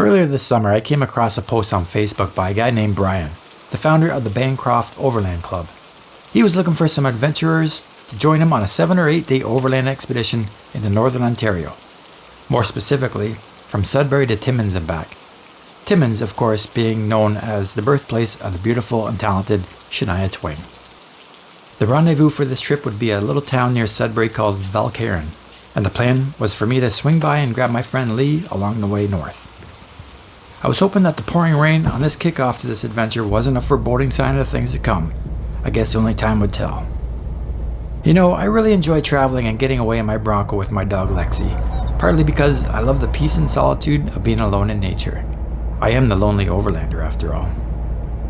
Earlier this summer, I came across a post on Facebook by a guy named Brian, the founder of the Bancroft Overland Club. He was looking for some adventurers to join him on a 7 or 8 day overland expedition into northern Ontario. More specifically, from Sudbury to Timmins and back. Timmins, of course, being known as the birthplace of the beautiful and talented Shania Twain. The rendezvous for this trip would be a little town near Sudbury called Valcarin, and the plan was for me to swing by and grab my friend Lee along the way north. I was hoping that the pouring rain on this kickoff to this adventure wasn't a foreboding sign of things to come. I guess only time would tell. You know, I really enjoy traveling and getting away in my Bronco with my dog Lexi, partly because I love the peace and solitude of being alone in nature. I am the Lonely Overlander after all.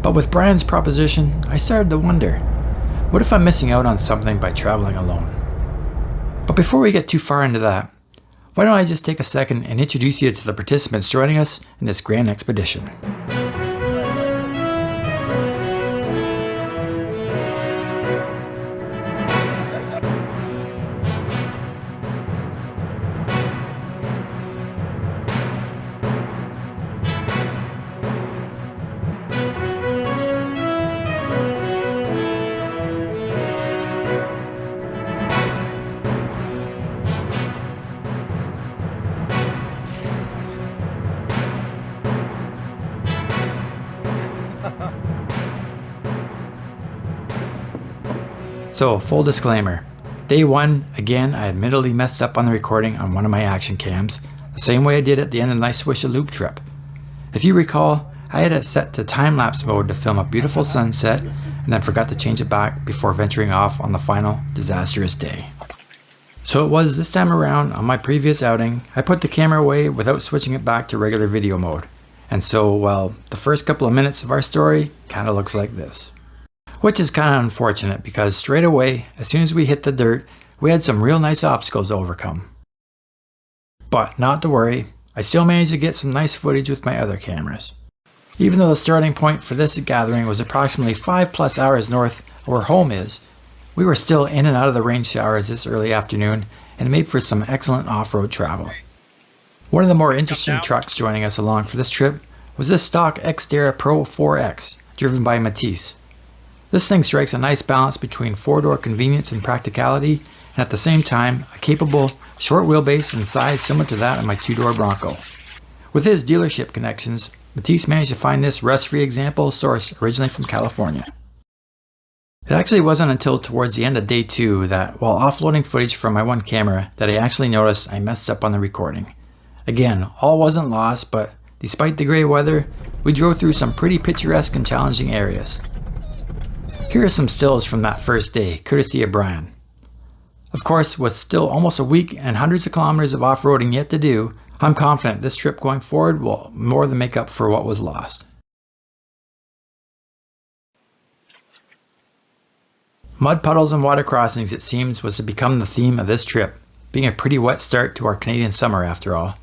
But with Brian's proposition, I started to wonder, what if I'm missing out on something by traveling alone? But before we get too far into that, why don't I just take a second and introduce you to the participants joining us in this grand expedition. So, full disclaimer, day one, again, I admittedly messed up on the recording on one of my action cams, the same way I did at the end of my Swish a Loop trip. If you recall, I had it set to time-lapse mode to film a beautiful sunset, and then forgot to change it back before venturing off on the final disastrous day. So it was this time around, on my previous outing, I put the camera away without switching it back to regular video mode. And so, well, the first couple of minutes of our story kinda looks like this. Which is kind of unfortunate because straight away, as soon as we hit the dirt, we had some real nice obstacles to overcome. But not to worry, I still managed to get some nice footage with my other cameras. Even though the starting point for this gathering was approximately 5+ hours north of where home is, we were still in and out of the rain showers this early afternoon and it made for some excellent off-road travel. One of the more interesting trucks joining us along for this trip was this stock Xterra Pro 4X, driven by Matisse. This thing strikes a nice balance between 4-door convenience and practicality, and at the same time, a capable, short wheelbase and size similar to that of my 2-door Bronco. With his dealership connections, Matisse managed to find this rust-free example sourced originally from California. It actually wasn't until towards the end of day 2 that, while offloading footage from my one camera, that I actually noticed I messed up on the recording. Again, all wasn't lost, but despite the gray weather, we drove through some pretty picturesque and challenging areas. Here are some stills from that first day, courtesy of Brian. Of course, with still almost a week and hundreds of kilometers of off-roading yet to do, I'm confident this trip going forward will more than make up for what was lost. Mud puddles and water crossings, it seems, was to become the theme of this trip, being a pretty wet start to our Canadian summer after all.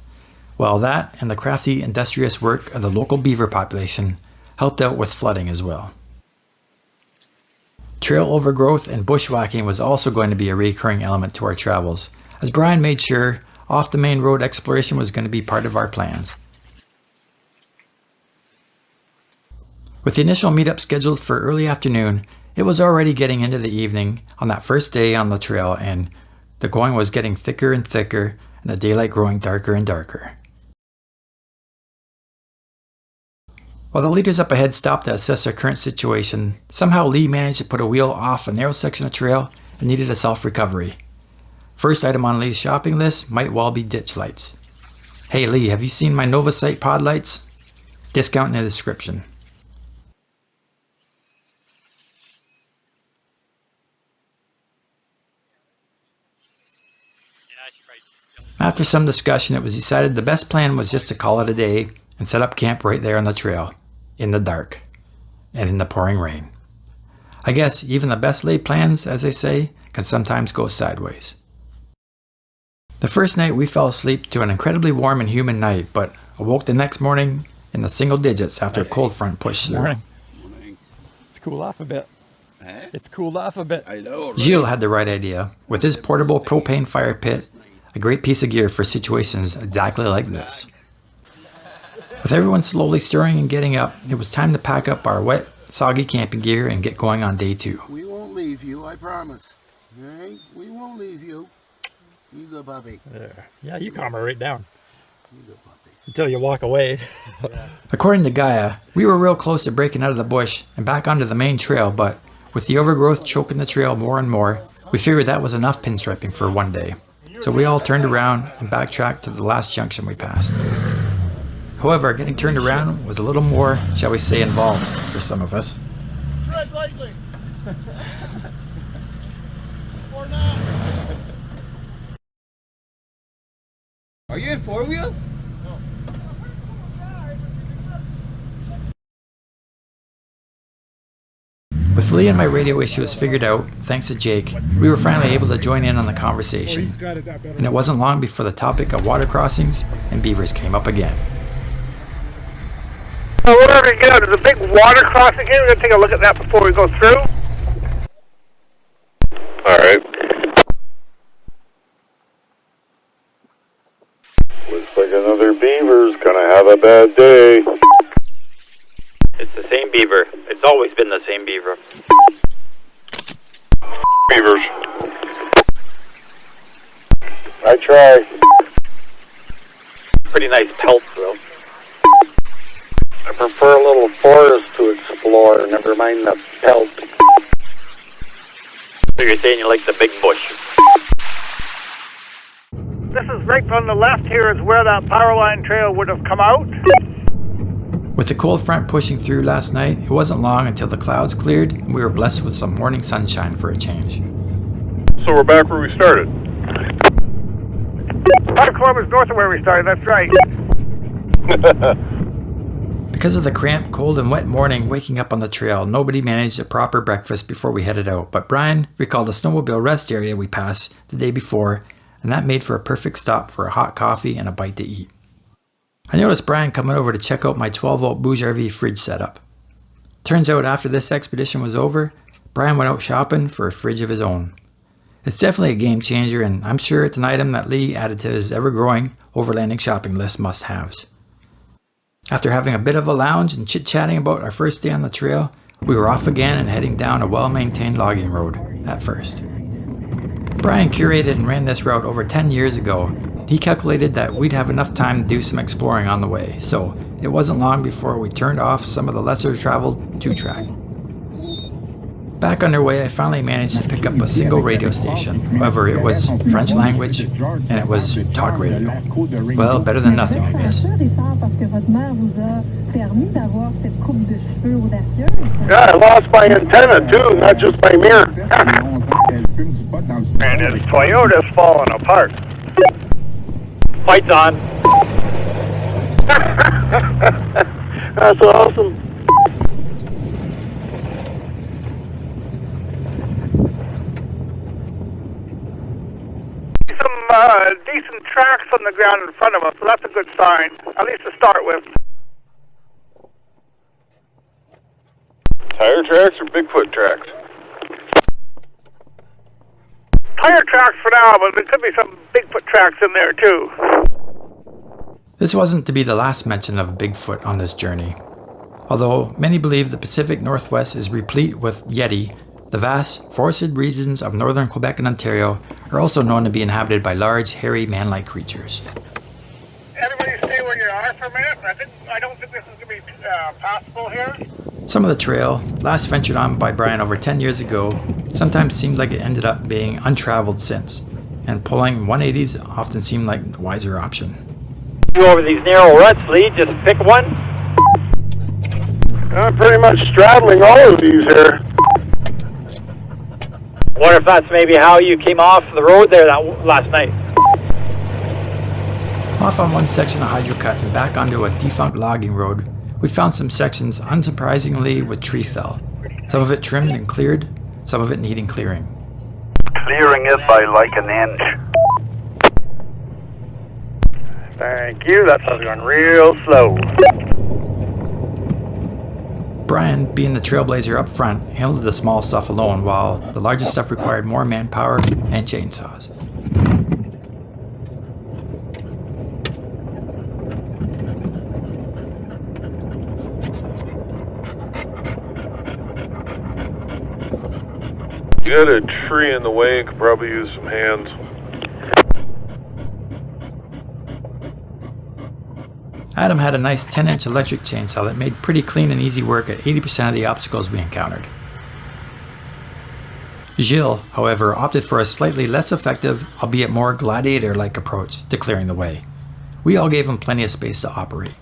Well, that and the crafty, industrious work of the local beaver population helped out with flooding as well. Trail overgrowth and bushwhacking was also going to be a recurring element to our travels, as Brian made sure off the main road exploration was going to be part of our plans. With the initial meetup scheduled for early afternoon, it was already getting into the evening on that first day on the trail, and the going was getting thicker and thicker and the daylight growing darker and darker. While the leaders up ahead stopped to assess our current situation, somehow Lee managed to put a wheel off a narrow section of trail and needed a self-recovery. First item on Lee's shopping list might well be ditch lights. Hey Lee, have you seen my Novasight pod lights? Discount in the description. After some discussion, it was decided the best plan was just to call it a day and set up camp right there on the trail, in the dark, and in the pouring rain. I guess even the best laid plans, as they say, can sometimes go sideways. The first night we fell asleep to an incredibly warm and humid night, but awoke the next morning in the single digits after a cold front pushed through. Morning. It's cooled off a bit. It's cooled off a bit. I know, right? Gilles had the right idea. With his portable propane fire pit, a great piece of gear for situations exactly like this. With everyone slowly stirring and getting up, it was time to pack up our wet, soggy camping gear and get going on day 2. We won't leave you, I promise. Alright? We won't leave you. You go, puppy. There. Yeah, you calm her right down. You go, puppy. Until you walk away. According to Gaia, we were real close to breaking out of the bush and back onto the main trail, but with the overgrowth choking the trail more and more, we figured that was enough pinstriping for one day. So we all turned around and backtracked to the last junction we passed. However, getting turned around was a little more, shall we say, involved for some of us. Tread lightly. Or not. Are you in 4-wheel? With Lee and my radio issues figured out, thanks to Jake, we were finally able to join in on the conversation. And it wasn't long before the topic of water crossings and beavers came up again. Whatever you get out, there's a big water crossing here. We're going to take a look at that before we go through. Alright. Looks like another beaver's gonna have a bad day. It's the same beaver. It's always been the same beaver. Beavers. I try. Pretty nice pelts, though. I prefer a little forest to explore, never mind the pelt. So you're saying you like the big bush? This is right on the left here is where that power line trail would have come out. With the cold front pushing through last night, it wasn't long until the clouds cleared and we were blessed with some morning sunshine for a change. So we're back where we started. 5 kilometers north of where we started, that's right. Because of the cramped, cold and wet morning waking up on the trail, nobody managed a proper breakfast before we headed out, but Brian recalled a snowmobile rest area we passed the day before, and that made for a perfect stop for a hot coffee and a bite to eat. I noticed Brian coming over to check out my 12-volt Bouge RV fridge setup. Turns out after this expedition was over, Brian went out shopping for a fridge of his own. It's definitely a game changer, and I'm sure it's an item that Lee added to his ever-growing overlanding shopping list must-haves. After having a bit of a lounge and chit-chatting about our first day on the trail, we were off again and heading down a well-maintained logging road at first. Brian curated and ran this route over 10 years ago. He calculated that we'd have enough time to do some exploring on the way, so it wasn't long before we turned off some of the lesser traveled 2-track. Back underway, I finally managed to pick up a single radio station. However, it was French language, and it was talk radio. Well, better than nothing, I guess. Yeah, I lost my antenna too, not just my mirror. And his Toyota's falling apart. Lights on. That's awesome. Some decent tracks on the ground in front of us, so that's a good sign, at least to start with. Tire tracks or Bigfoot tracks? Tire tracks for now, but there could be some Bigfoot tracks in there too. This wasn't to be the last mention of Bigfoot on this journey. Although many believe the Pacific Northwest is replete with Yeti, the vast, forested regions of northern Quebec and Ontario are also known to be inhabited by large, hairy, man-like creatures. Everybody stay where you are for a minute. I don't think this is going to be passable here. Some of the trail, last ventured on by Brian over 10 years ago, sometimes seemed like it ended up being untraveled since, and pulling 180s often seemed like the wiser option. You over these narrow ruts, Lee, just pick one. I'm pretty much straddling all of these here. Wonder if that's maybe how you came off the road there last night. Off on one section of Hydro Cut and back onto a defunct logging road, we found some sections unsurprisingly with tree fell. Some of it trimmed and cleared, some of it needing clearing. Clearing it by like an inch. Thank you, that sounds going real slow. Brian, being the trailblazer up front, handled the small stuff alone, while the larger stuff required more manpower and chainsaws. Got a tree in the way and could probably use some hands. Adam had a nice 10-inch electric chainsaw that made pretty clean and easy work at 80% of the obstacles we encountered. Gilles, however, opted for a slightly less effective, albeit more gladiator-like approach to clearing the way. We all gave him plenty of space to operate.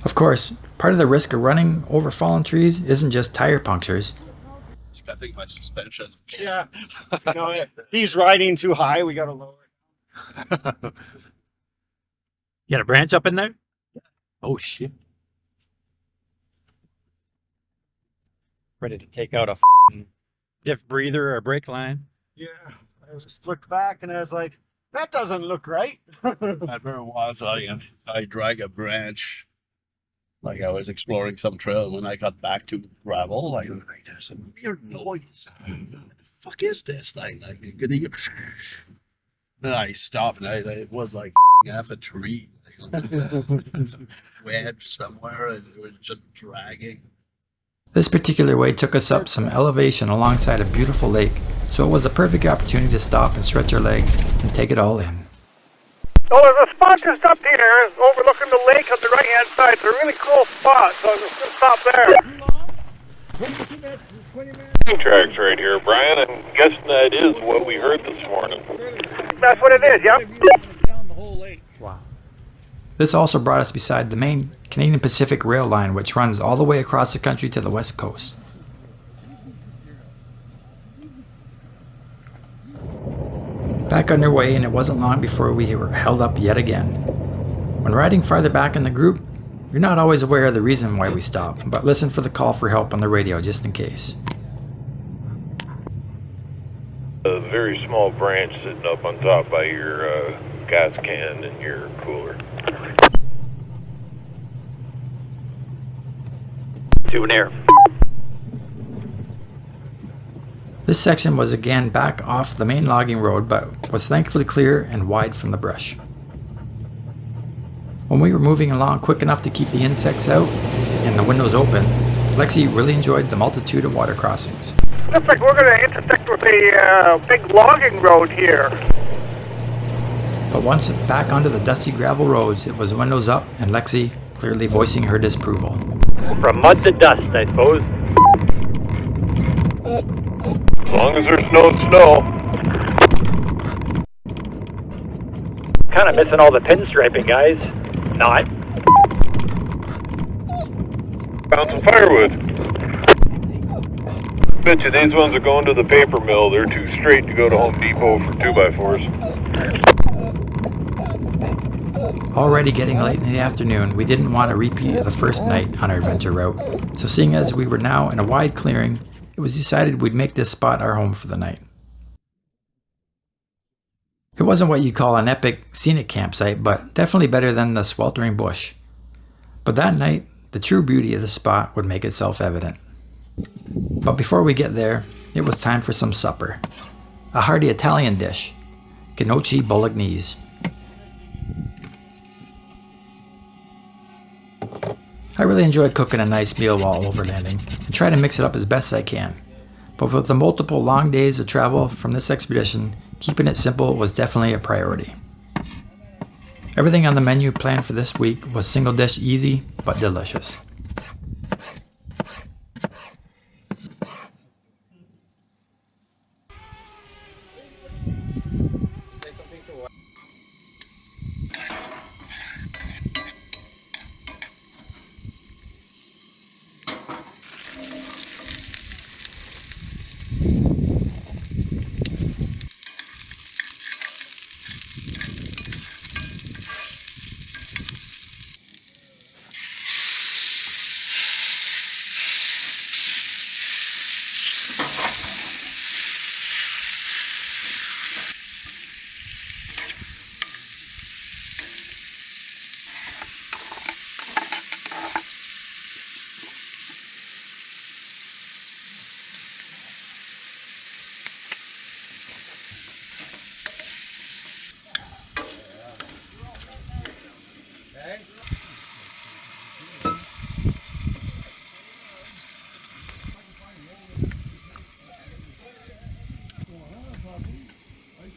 Of course, part of the risk of running over fallen trees isn't just tire punctures. It's got to think my suspension. Yeah. You know, he's riding too high. We got to lower it. You got a branch up in there? Oh shit. Ready to take out a diff breather or brake line? Yeah. I just looked back and I was like, that doesn't look right. I remember once I drag a branch, like I was exploring some trail. When I got back to gravel, like there's a weird noise. What the fuck is this? Like could you... Then I stopped and it was like half a tree. Wedge somewhere and it was just dragging. This particular way took us up some elevation alongside a beautiful lake, so it was a perfect opportunity to stop and stretch our legs and take it all in. So there's a spot just up here overlooking the lake on the right-hand side. It's a really cool spot, so I'm just going to stop there. Tracks right here, Brian. I'm guessing that is what we heard this morning. That's what it is, yep. Down the whole lake. Wow. This also brought us beside the main Canadian Pacific rail line, which runs all the way across the country to the west coast. Back underway, and it wasn't long before we were held up yet again. When riding farther back in the group, you're not always aware of the reason why we stop, but listen for the call for help on the radio just in case. A very small branch sitting up on top by your gas can and your cooler. Souvenir. This section was again back off the main logging road, but was thankfully clear and wide from the brush. When we were moving along quick enough to keep the insects out and the windows open, Lexi really enjoyed the multitude of water crossings. Looks like we're going to intersect with a big logging road here. But once back onto the dusty gravel roads, it was windows up and Lexi clearly voicing her disapproval. From mud to dust, I suppose. As long as there's no snow. Kind of missing all the pinstriping, guys. Not. Found some firewood. Bet you these ones are going to the paper mill. They're too straight to go to Home Depot for 2x4s. Already getting late in the afternoon, we didn't want a repeat of the first night on our adventure route, so seeing as we were now in a wide clearing, it was decided we'd make this spot our home for the night. It wasn't what you'd call an epic scenic campsite, but definitely better than the sweltering bush. But that night, the true beauty of the spot would make itself evident. But before we get there, it was time for some supper. A hearty Italian dish, Gnocchi Bolegnese. I really enjoyed cooking a nice meal while overlanding and try to mix it up as best I can. But with the multiple long days of travel from this expedition, keeping it simple was definitely a priority. Everything on the menu planned for this week was single dish easy, but delicious.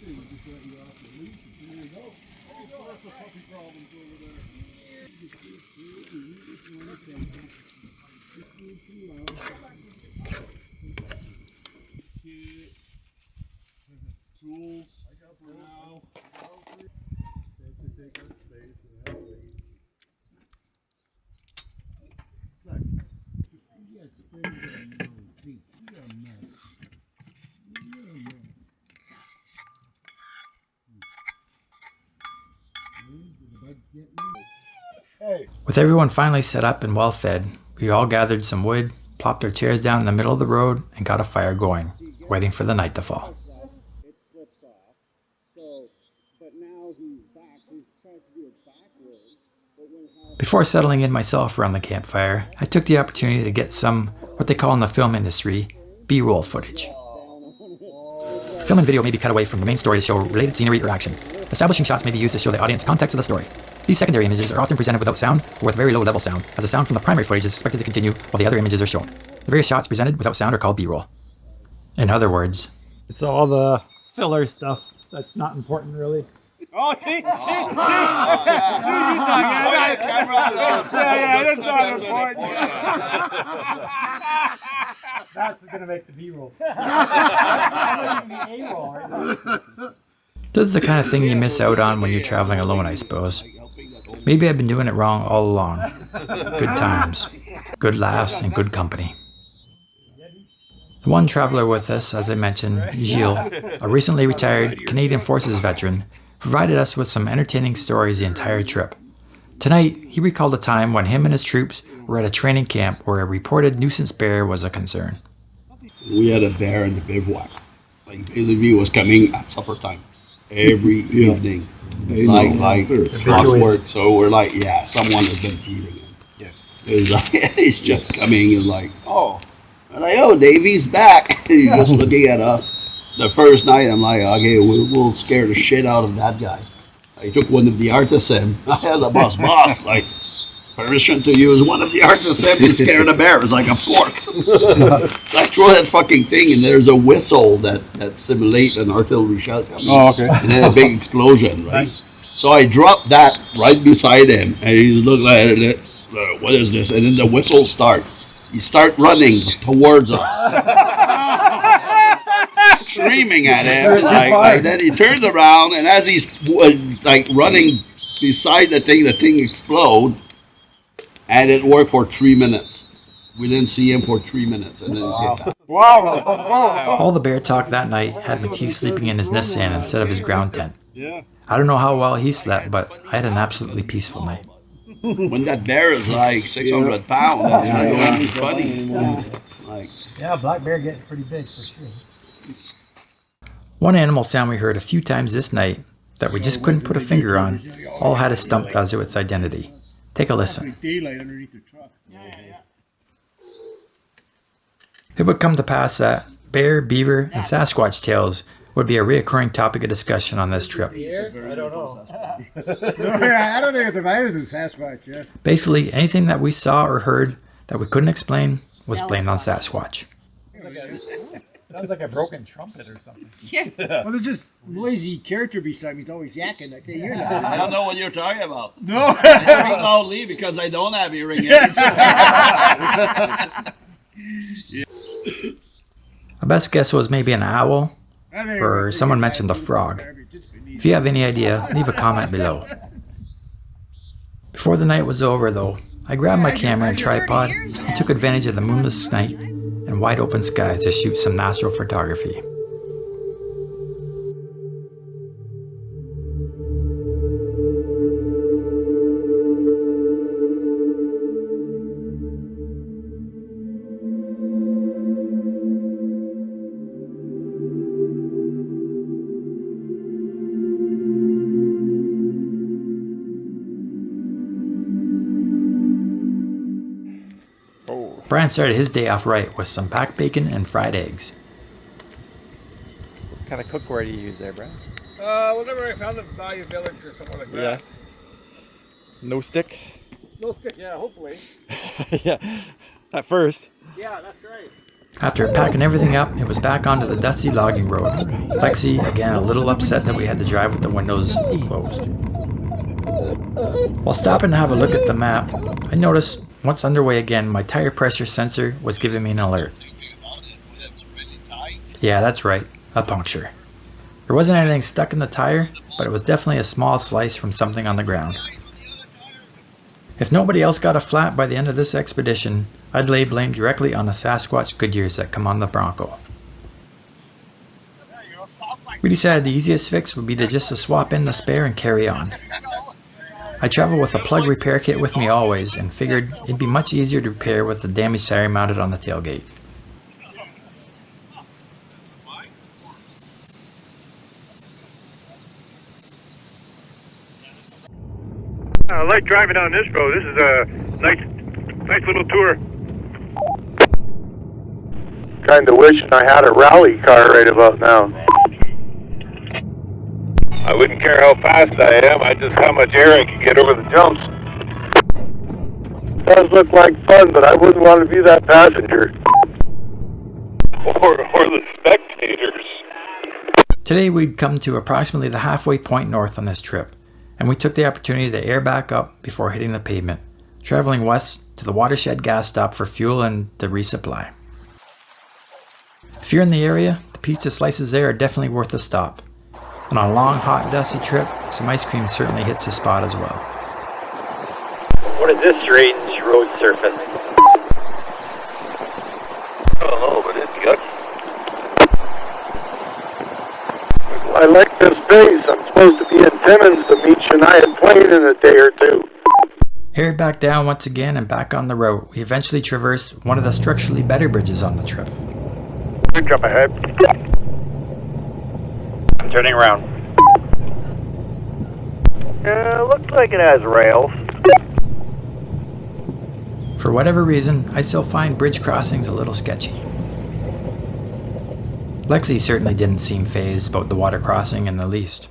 Tools for now. Take up space and help me. With everyone finally set up and well fed, we all gathered some wood, plopped our chairs down in the middle of the road, and got a fire going, waiting for the night to fall. It slips off. So, but now he's back. So he tries to do it backwards. But when Before settling in myself around the campfire, I took the opportunity to get some, what they call in the film industry, B-roll footage. Film and video may be cut away from the main story to show related scenery or action. Establishing shots may be used to show the audience context of the story. These secondary images are often presented without sound or with very low level sound, as the sound from the primary footage is expected to continue while the other images are shown. The various shots presented without sound are called B-roll. In other words, It's all the filler stuff that's not important really. Oh, see, you talking. Yeah, that's not important. That's gonna make the B-roll. this is the kind of thing you miss out on when you're traveling alone, I suppose. Maybe I've been doing it wrong all along. Good times, good laughs, and good company. The one traveler with us, as I mentioned, Gilles, a recently retired Canadian Forces veteran, provided us with some entertaining stories the entire trip. Tonight, he recalled a time when him and his troops were at a training camp where a reported nuisance bear was a concern. We had a bear in the bivouac. Like basically it was coming at supper time every evening. Like clockwork. So we're like, yeah, someone has been feeding him. Yes. It's like he's just coming and like, oh. I'm like, oh, Davey's back. He's just looking at us. The first night, I'm like, okay, we'll scare the shit out of that guy. I took one of the artisans. I had the boss, like, permission to use one of the artisans to scare the bear. It's like, of course. So I throw that fucking thing, and there's a whistle that simulates an artillery shell coming. Oh, okay. And then a big explosion, right? So I dropped that right beside him, and he's looking at it. What is this? And then the whistle starts. He starts running towards us. Screaming at him, like then he turns around, and as he's like running beside the thing explodes, and it worked for 3 minutes. We didn't see him for 3 minutes, and then he came back. All the bear talk that night had Matisse sleeping in his nest stand instead of his ground tent. I don't know how well he slept, but I had an absolutely peaceful night. When that bear is like 600 pounds, that's not going to be funny. Like, Yeah, black bear gets pretty big for sure. One animal sound we heard a few times this night that we just couldn't put a finger on all had us stumped as to its identity. Take a listen. daylight underneath the truck. It would come to pass that bear, beaver, and Sasquatch tales would be a reoccurring topic of discussion on this trip. I don't know. I don't think it's a Sasquatch, yeah. Basically, anything that we saw or heard that we couldn't explain was blamed on Sasquatch. Sounds like a broken trumpet or something. Well, there's this noisy character beside me. He's always yakking. I can't hear that. I don't know what you're talking about. No. I speak loudly because I don't have hearing aids. My best guess was maybe an owl, or someone mentioned a frog. If you have any idea, leave a comment below. Before the night was over though, I grabbed my camera and tripod and took advantage of the moonless night and wide open skies to shoot some natural photography. Brian started his day off right with some packed bacon and fried eggs. What kind of cookware do you use there, Brian? Whatever I found at Value Village or something like that. Yeah. No stick? No stick, yeah, hopefully. Yeah. At first. Yeah, that's right. After packing everything up, it was back onto the dusty logging road. Lexi, again, a little upset that we had to drive with the windows closed. While stopping to have a look at the map, I noticed once underway again, my tire pressure sensor was giving me an alert. Yeah, that's right, a puncture. There wasn't anything stuck in the tire, but it was definitely a small slice from something on the ground. If nobody else got a flat by the end of this expedition, I'd lay blame directly on the Sasquatch Goodyears that come on the Bronco. We decided the easiest fix would be to just swap in the spare and carry on. I travel with a plug repair kit with me always and figured it'd be much easier to repair with the damaged tire mounted on the tailgate. I like driving down this road. This is a nice little tour. Kinda wishing I had a rally car right about now. I wouldn't care how fast I am, I just how much air I can get over the jumps. Does look like fun, but I wouldn't want to be that passenger. Or the spectators. Today we'd come to approximately the halfway point north on this trip, and we took the opportunity to air back up before hitting the pavement, traveling west to the Watershed gas stop for fuel and to resupply. If you're in the area, the pizza slices there are definitely worth a stop. And on a long, hot, dusty trip, some ice cream certainly hits the spot as well. What is this strange road surface? I don't know, but it's yucky. I like this base. I'm supposed to be in Timmins to meet Shania Twain in a day or two. Aired back down once again and back on the road, we eventually traversed one of the structurally better bridges on the trip. Bridge up ahead. I'm turning around. Looks like it has rails. For whatever reason, I still find bridge crossings a little sketchy. Lexi certainly didn't seem fazed about the water crossing in the least.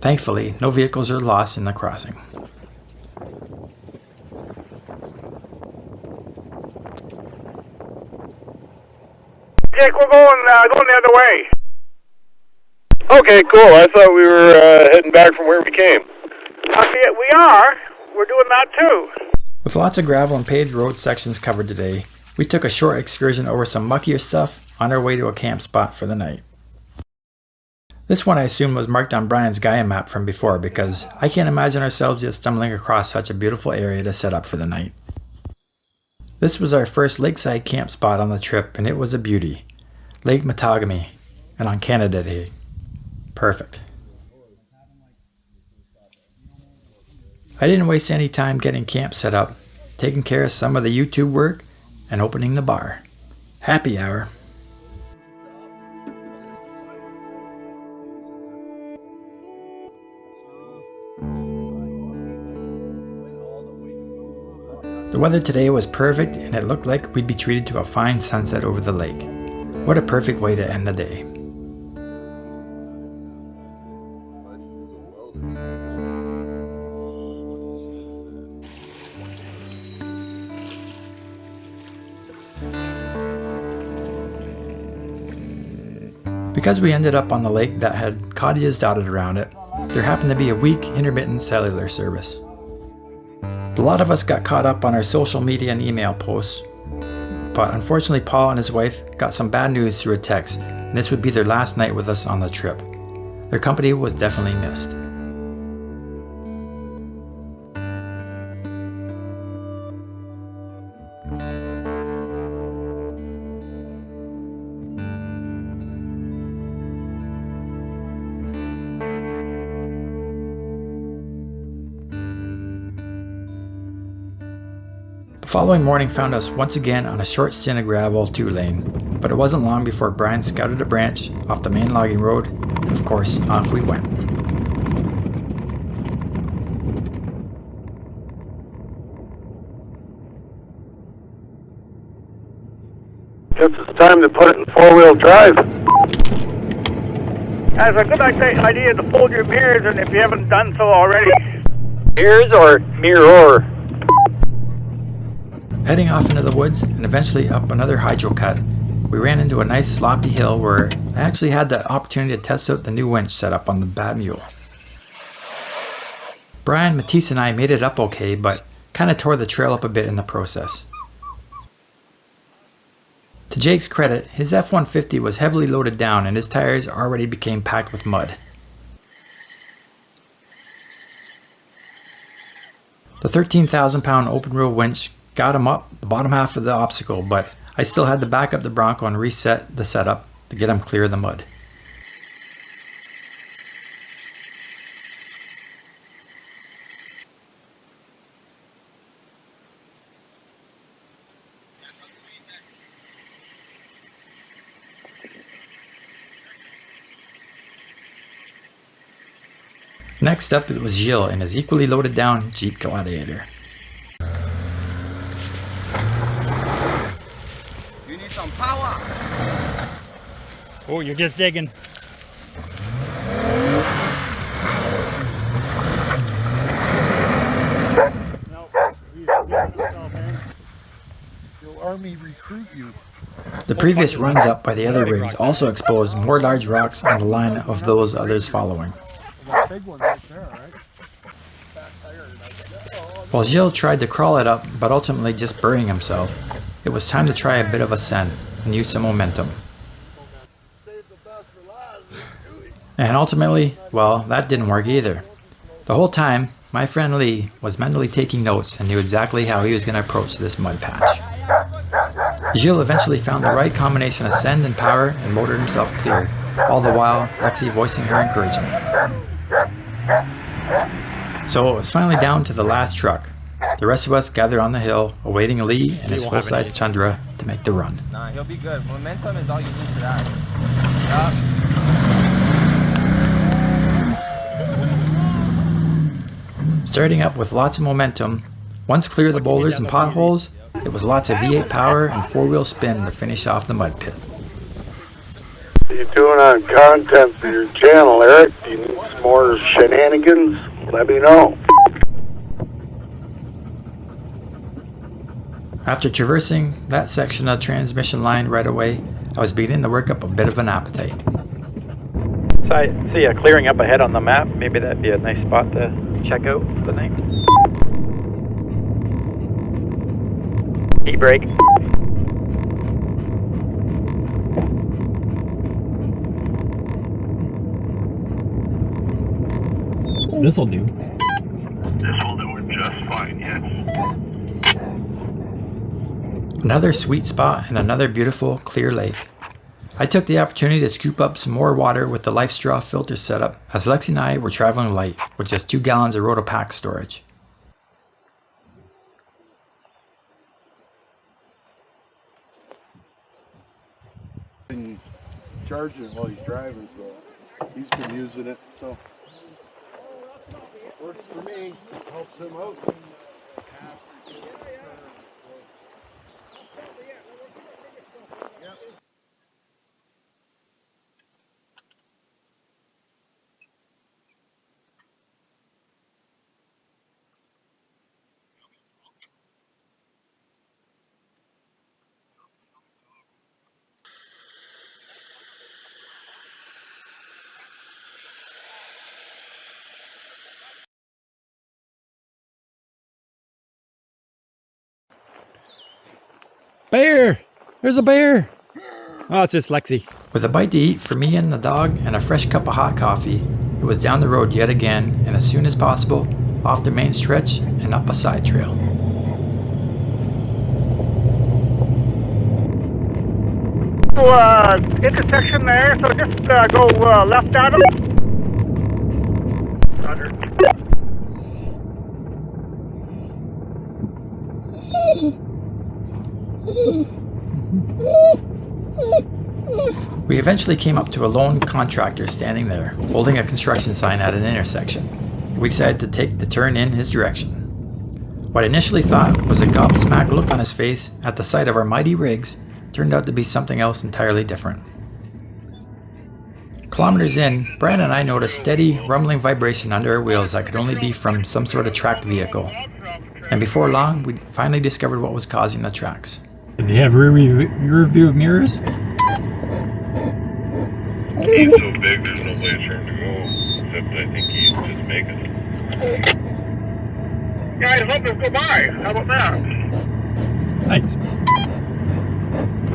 Thankfully, no vehicles are lost in the crossing. Jake, we're going the other way. Okay, cool. I thought we were heading back from where we came. We are. We're doing that too. With lots of gravel and paved road sections covered today, we took a short excursion over some muckier stuff on our way to a camp spot for the night. This one I assume was marked on Brian's Gaia map from before because I can't imagine ourselves just stumbling across such a beautiful area to set up for the night. This was our first lakeside camp spot on the trip and it was a beauty. Lake Matagami, and on Canada Day. Perfect. I didn't waste any time getting camp set up, taking care of some of the YouTube work, and opening the bar. Happy hour. The weather today was perfect and it looked like we'd be treated to a fine sunset over the lake. What a perfect way to end the day. Because we ended up on the lake that had cottages dotted around it, there happened to be a weak, intermittent cellular service. A lot of us got caught up on our social media and email posts, but unfortunately Paul and his wife got some bad news through a text, and this would be their last night with us on the trip. Their company was definitely missed. The following morning found us once again on a short stint of gravel 2-lane, but it wasn't long before Brian scouted a branch off the main logging road, and of course, off we went. Guess it's time to put it in 4-wheel drive. That's a good idea to fold your mirrors, and if you haven't done so already. Mirrors or mirror? Heading off into the woods and eventually up another hydro cut, we ran into a nice sloppy hill where I actually had the opportunity to test out the new winch set up on the Bad Mule. Brian, Matisse and I made it up okay, but kind of tore the trail up a bit in the process. To Jake's credit, his F-150 was heavily loaded down and his tires already became packed with mud. The 13,000 pound open wheel winch got him up the bottom half of the obstacle, but I still had to back up the Bronco and reset the setup to get him clear of the mud. Next up it was Gilles in his equally loaded down Jeep Gladiator. You need some power. Oh, you're just digging. Will Army recruit you? The previous runs up by the other rigs also exposed more large rocks on the line of those others following. While Gilles tried to crawl it up, but ultimately just burying himself, it was time to try a bit of ascent and use some momentum. And ultimately, well, that didn't work either. The whole time, my friend Lee was mentally taking notes and knew exactly how he was going to approach this mud patch. Gilles eventually found the right combination of send and power and motored himself clear, all the while Lexi voicing her encouragement. So it was finally down to the last truck. The rest of us gathered on the hill, awaiting Lee and his full-size Tundra to make the run. Nah, he'll be good. Momentum is all you need for that. Starting up with lots of momentum, once clear of the boulders and potholes, it was lots of V8 power and four-wheel spin to finish off the mud pit. What are you doing on content for your channel, Eric? Do you need some more shenanigans? Let me know. After traversing that section of the transmission line right away, I was beginning to work up a bit of an appetite. So I see a clearing up ahead on the map. Maybe that'd be a nice spot to check out tonight. E-brake. This'll do. This will do just fine, yes. Another sweet spot and another beautiful, clear lake. I took the opportunity to scoop up some more water with the Life Straw filter setup, as Lexi and I were traveling light with just 2 gallons of Rotopack storage. Been charging it while he's driving, so he's been using it, so works for me, helps him out. Bear! There's a bear! Oh, it's just Lexi. With a bite to eat for me and the dog and a fresh cup of hot coffee, it was down the road yet again, and as soon as possible, off the main stretch and up a side trail. Intersection there, so just go left at him. Roger. We eventually came up to a lone contractor standing there, holding a construction sign at an intersection. We decided to take the turn in his direction. What I initially thought was a gobsmacked look on his face at the sight of our mighty rigs turned out to be something else entirely different. Kilometers in, Brad and I noticed steady, rumbling vibration under our wheels that could only be from some sort of tracked vehicle. And before long, we finally discovered what was causing the tracks. Does he have rear view mirrors? He's so big, there's no place for him to go. Except I think he's just making it. Guys, let us go by. How about that? Nice.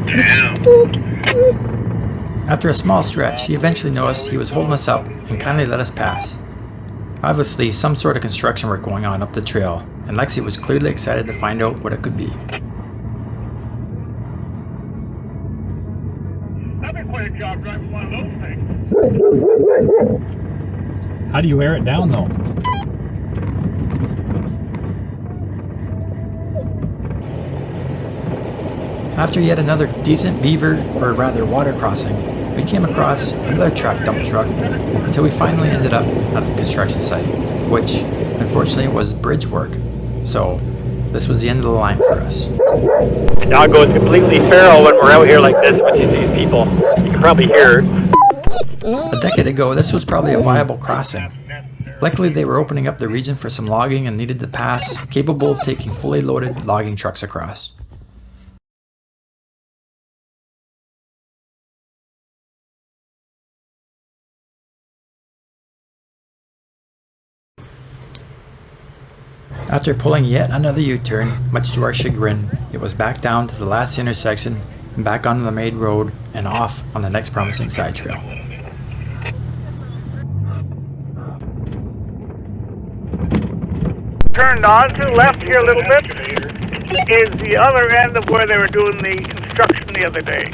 Damn. After a small stretch, he eventually noticed he was holding us up and kindly let us pass. Obviously, some sort of construction work going on up the trail, and Lexi was clearly excited to find out what it could be. That'd be quite a job driving one of those things. How do you wear it down though? After yet another decent beaver, or rather water crossing, we came across another track dump truck until we finally ended up at the construction site, which unfortunately was bridge work. So this was the end of the line for us. The dog goes completely feral when we're out here like this with these people. You can probably hear it. A decade ago, this was probably a viable crossing. Luckily, they were opening up the region for some logging and needed the pass capable of taking fully loaded logging trucks across. After pulling yet another U-turn, much to our chagrin, it was back down to the last intersection and back onto the main road and off on the next promising side trail. Turned on to left here a little bit is the other end of where they were doing the construction the other day.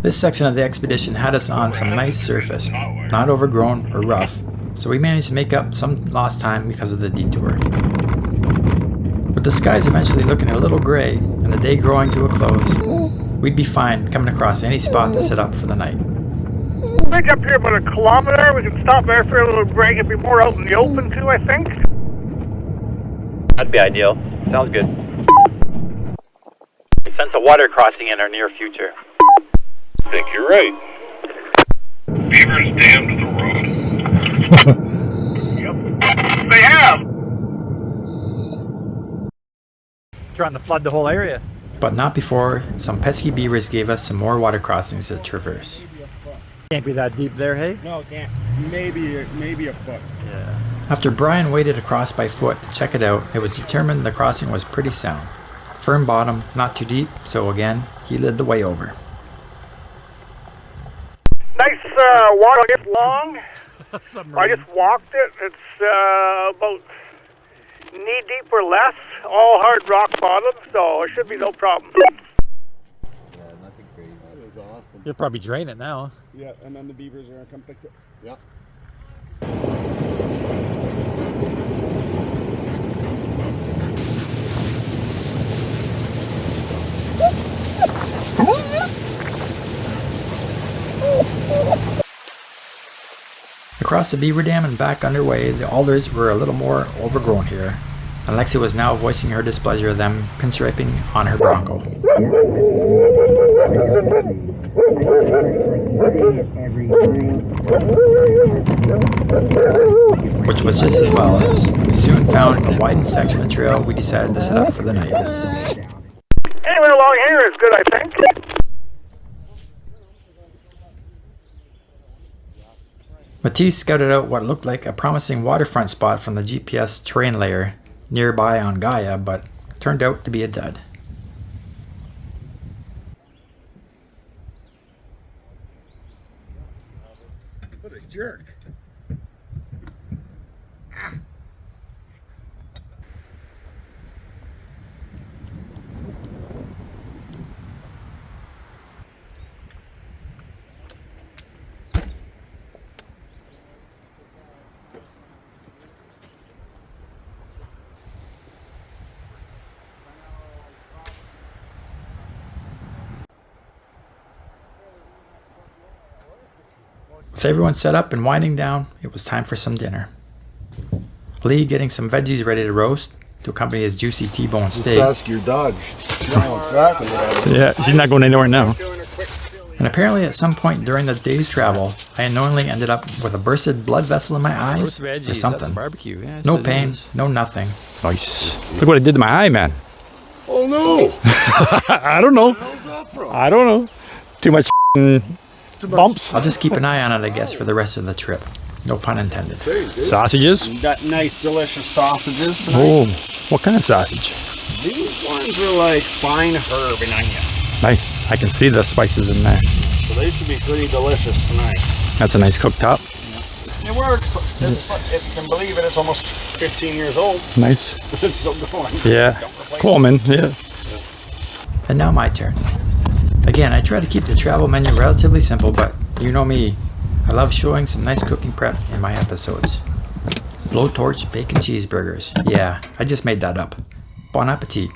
This section of the expedition had us on some nice surface, not overgrown or rough, so we managed to make up some lost time because of the detour. With the skies eventually looking a little gray and the day growing to a close, we'd be fine coming across any spot to set up for the night. Bridge up here about a kilometer. We can stop there for a little break and be more out in the open too, I think. That'd be ideal. Sounds good. Sense of water crossing in our near future. I think you're right. Beavers dammed the road. Yep. They have. Trying to flood the whole area. But not before some pesky beavers gave us some more water crossings to traverse. Can't be that deep there, hey? No, it can't. Maybe a foot. Yeah. After Brian waded across by foot to check it out, it was determined the crossing was pretty sound. Firm bottom, not too deep, so again, he led the way over. Nice water, it's long. I just walked it. It's about knee deep or less, all hard rock bottom, so it should be no problem. Yeah, nothing crazy. That was awesome. You'll probably drain it now. Yeah, and then the beavers are gonna come fix it. Yeah. Across the beaver dam and back underway, the alders were a little more overgrown here, and Lexi was now voicing her displeasure of them pinstriping on her Bronco. Which was just as well, as we soon found a widened section of trail we decided to set up for the night. Anywhere along here is good, I think. Matisse scouted out what looked like a promising waterfront spot from the GPS terrain layer nearby on Gaia, but turned out to be a dud. What a jerk. With everyone set up and winding down, it was time for some dinner. Lee getting some veggies ready to roast to accompany his juicy T-bone steak. Ask your dog. She knows exactly what I was. Yeah, she's not going anywhere now. Doing a quick chili. And apparently at some point during the day's travel, I unknowingly ended up with a bursted blood vessel in my eye Roast veggies, or something. that's a barbecue. Yeah, No pain, no nothing. Nice. Look what it did to my eye, man. Oh no! I don't know. How's that from? I don't know. Too much bumps. I'll just keep an eye on it, I guess, for the rest of the trip. No pun intended. Sausages. We got nice, delicious sausages tonight. Oh, what kind of sausage? These ones are like fine herb and onion. Nice. I can see the spices in there. So they should be pretty delicious tonight. That's a nice cooktop. It works. If you can believe it, it's almost 15 years old. Nice. It's still going. Yeah. Coleman. Yeah. And now my turn. Again, I try to keep the travel menu relatively simple, but you know me. I love showing some nice cooking prep in my episodes. Blowtorch bacon cheeseburgers. Yeah, I just made that up. Bon appetit.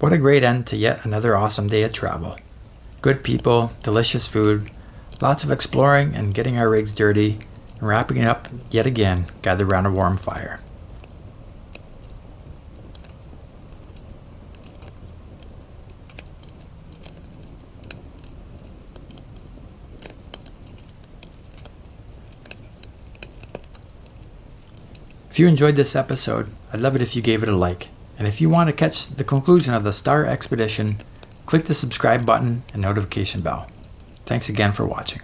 What a great end to yet another awesome day of travel. Good people, delicious food, lots of exploring and getting our rigs dirty, and wrapping it up yet again, gathered around a warm fire. If you enjoyed this episode, I'd love it if you gave it a like. And if you want to catch the conclusion of the Star Expedition, click the subscribe button and notification bell. Thanks again for watching.